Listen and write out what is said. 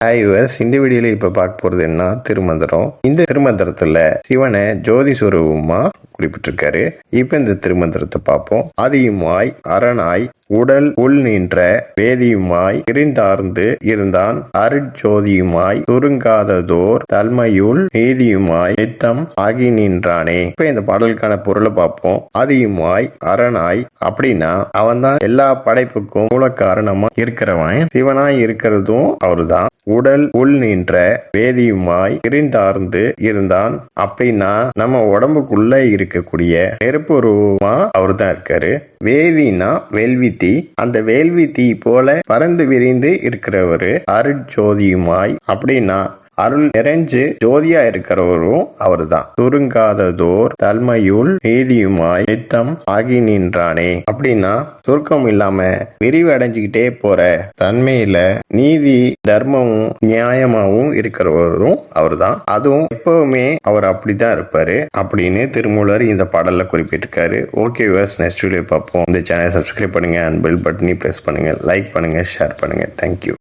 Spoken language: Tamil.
ஹாய் வியூவர்ஸ், இந்த வீடியோல இப்ப பார்க்க போறது என்ன திருமந்திரம். இந்த திருமந்திரத்துல சிவனை ஜோதி சுரூபமா குறிப்பிட்டிருக்காரு. இப்ப இந்த திருமந்திரத்தை பார்ப்போம். ஆதியுமாய் அரணாய் உடல் உள் நின்ற வேதியுமாய் பிரிந்தார்ந்து இருந்தான் அருட்ஜோதியுமாய் சுருங்காததோர் தன்மையுள் நீதியுமாய் நித்தம் ஆகி நின்றானே. இப்ப இந்த பாடலுக்கான பொருளை பார்ப்போம். ஆதியுமாய் அரணாய் அப்படின்னா அவன் தான் எல்லா படைப்புக்கும் மூல காரணமா இருக்கிறவன். சிவனாய் இருக்கிறதும் அவருதான். உடல் உள் நின்ற வேதியுமாய் பிரிந்தார்ந்து இருந்தான் அப்படின்னா நம்ம உடம்புக்குள்ள இருக்கக்கூடிய நெருப்பு ரூபமா அவரு தான் இருக்காரு. வேதினா வேள்வி தீ, அந்த வேள்வி தீ போல பறந்து விரிந்து இருக்கிறவரு. அருட்ஜோதியுமாய் அப்படின்னா அருள் நிறைஞ்சு ஜோதியா இருக்கிறவரும் அவரு தான். சுருங்காததோர் தன்மையுள் நீதியுமாய் நித்தம் ஆகி நின்றானே அப்படின்னா சுருக்கம் இல்லாம விரிவு அடைஞ்சுக்கிட்டே போற தன்மையில நீதி தர்மமும் நியாயமாவும் இருக்கிறவரும் அவரு தான். அதுவும் எப்பவுமே அவர் அப்படிதான் இருப்பாரு அப்படின்னு திருமூலர் இந்த பாடல்ல குறிப்பிட்டிருக்காரு. ஓகே வியூவர்ஸ், நெக்ஸ்ட் வீடியோ பார்ப்போம். இந்த சேனலை சப்ஸ்கிரைப் பண்ணுங்க அண்ட் பெல் பட்டனை பிரஸ் பண்ணுங்க, லைக் பண்ணுங்க, ஷேர் பண்ணுங்க. தேங்க்யூ.